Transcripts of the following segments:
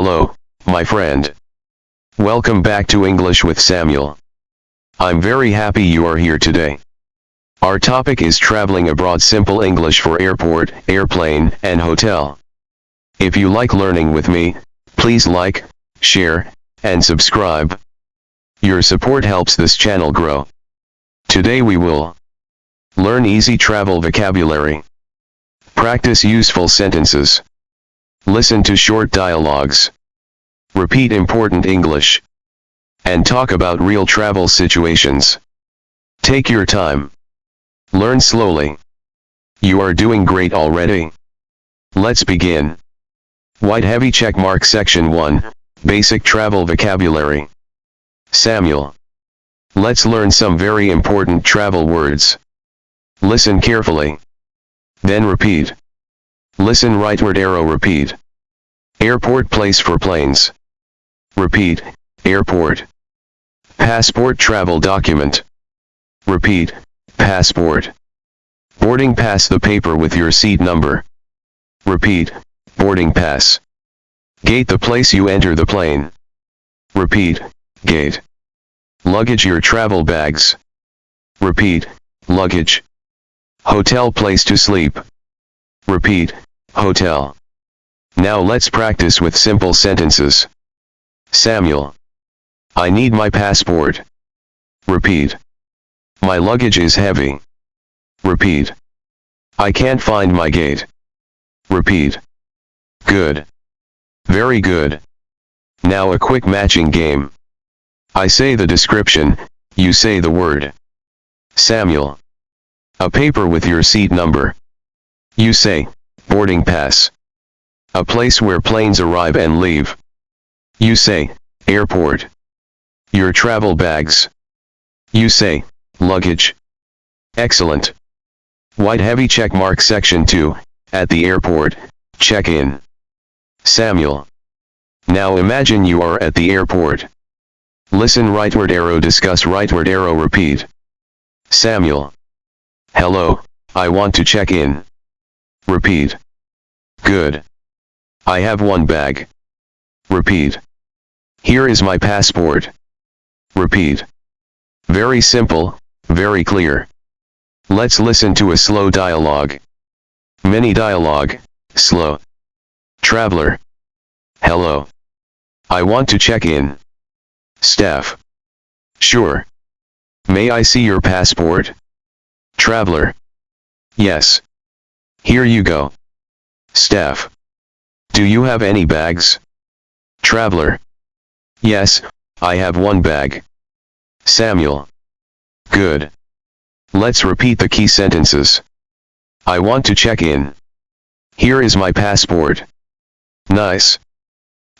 Hello, my friend. Welcome back to English with Samuel. I'm very happy you are here today. Our topic is traveling abroad, simple English for airport, airplane, and hotel. If you like learning with me, please like, share, and subscribe. Your support helps this channel grow. Today we will learn easy travel vocabulary, practice useful sentences, listen to short dialogues, repeat important English, and talk about real travel situations. Take your time. Learn slowly. You are doing great already. Let's begin. White heavy check mark section 1, basic travel vocabulary. Samuel. Let's learn some very important travel words. Listen carefully. Then repeat. Listen, rightward arrow, repeat. Airport, place for planes. Repeat, airport. Passport, travel document. Repeat, passport. Boarding pass, the paper with your seat number. Repeat, boarding pass. Gate, the place you enter the plane. Repeat, gate. Luggage, your travel bags. Repeat, luggage. Hotel, place to sleep. Repeat, hotel. Now let's practice with simple sentences. Samuel. I need my passport. Repeat. My luggage is heavy. Repeat. I can't find my gate. Repeat. Good. Very good. Now a quick matching game. I say the description, you say the word. Samuel. A paper with your seat number. You say, boarding pass. A place where planes arrive and leave. You say, airport. Your travel bags. You say, luggage. Excellent. White heavy check mark section 2, at the airport, check in. Samuel. Now imagine you are at the airport. Listen, rightward arrow, discuss, rightward arrow, repeat. Samuel. Hello, I want to check in. Repeat. Good. I have one bag. Repeat. Here is my passport. Repeat. Very simple, very clear. Let's listen to a slow dialogue. Mini dialogue, slow. Traveler. Hello. I want to check in. Staff. Sure. May I see your passport? Traveler. Yes. Here you go. Staff. Do you have any bags? Traveler. Yes, I have one bag. Samuel. Good. Let's repeat the key sentences. I want to check in. Here is my passport. Nice.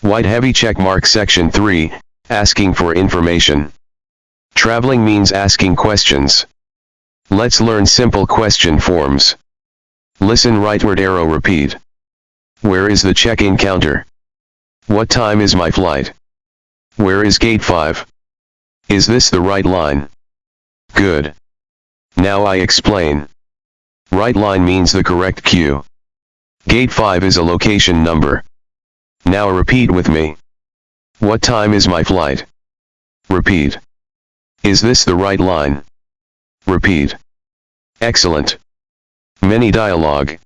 White heavy check mark section 3, asking for information. Traveling means asking questions. Let's learn simple question forms. Listen, rightward arrow, repeat. Where is the check-in counter? What time is my flight? Where is gate 5? Is this the right line? Good. Now I explain. Right line means the correct queue. Gate 5 is a location number. Now repeat with me. What time is my flight? Repeat. Is this the right line? Repeat. Excellent. Mini dialogue.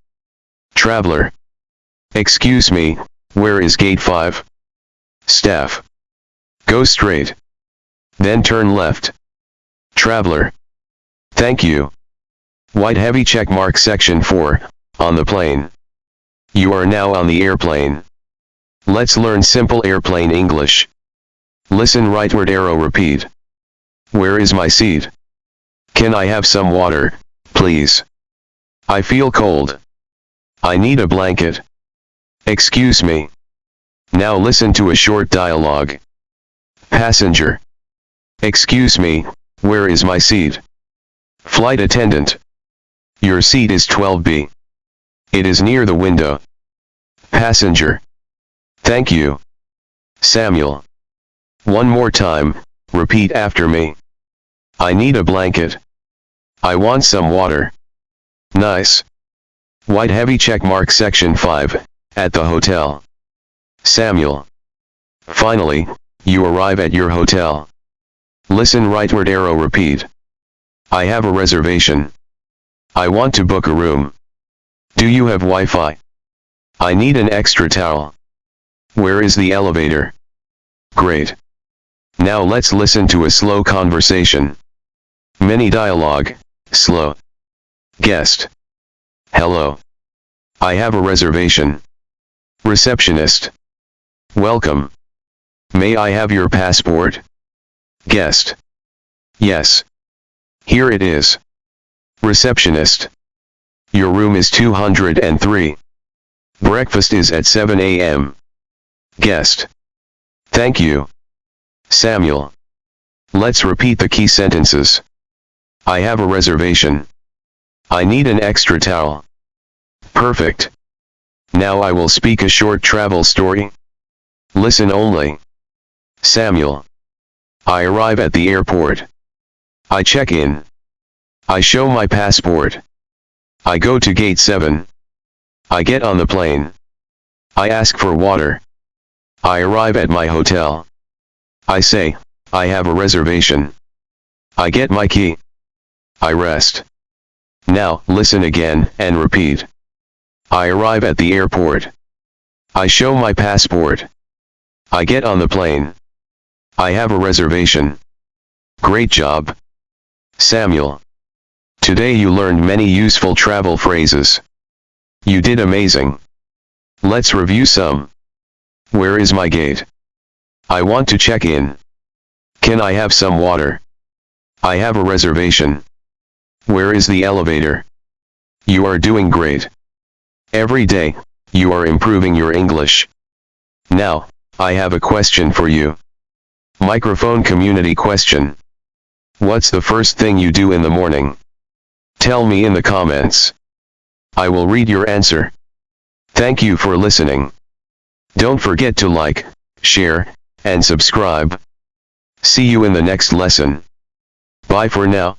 Traveler. Excuse me, where is gate 5? Staff. Go straight. Then turn left. Traveler. Thank you. White heavy check mark section 4, on the plane. You are now on the airplane. Let's learn simple airplane English. Listen, rightward arrow, repeat. Where is my seat? Can I have some water, please? I feel cold. I need a blanket. Excuse me. Now listen to a short dialogue. Passenger. Excuse me, where is my seat? Flight attendant. Your seat is 12B. It is near the window. Passenger. Thank you. Samuel. One more time, repeat after me. I need a blanket. I want some water. Nice. White heavy check mark section 5, at the hotel. Samuel. Finally, you arrive at your hotel. Listen rightward arrow repeat. I have a reservation. I want to book a room. Do you have Wi-Fi? I need an extra towel. Where is the elevator? Great. Now let's listen to a slow conversation. Mini dialogue, slow. Guest. Hello. I have a reservation. Receptionist. Welcome. May I have your passport? Guest. Yes. Here it is. Receptionist. Your room is 203. Breakfast is at 7 a.m. Guest. Thank you. Samuel. Let's repeat the key sentences. I have a reservation. I need an extra towel. Perfect. Now I will speak a short travel story. Listen only. Samuel. I arrive at the airport. I check in. I show my passport. I go to gate 7. I get on the plane. I ask for water. I arrive at my hotel. I say, I have a reservation. I get my key. I rest. Now, listen again, and repeat. I arrive at the airport. I show my passport. I get on the plane. I have a reservation. Great job, Samuel. Today you learned many useful travel phrases. You did amazing. Let's review some. Where is my gate? I want to check in. Can I have some water? I have a reservation. Where is the elevator? You are doing great. Every day, you are improving your English. Now, I have a question for you. Microphone community question. What's the first thing you do in the morning? Tell me in the comments. I will read your answer. Thank you for listening. Don't forget to like, share, and subscribe. See you in the next lesson. Bye for now.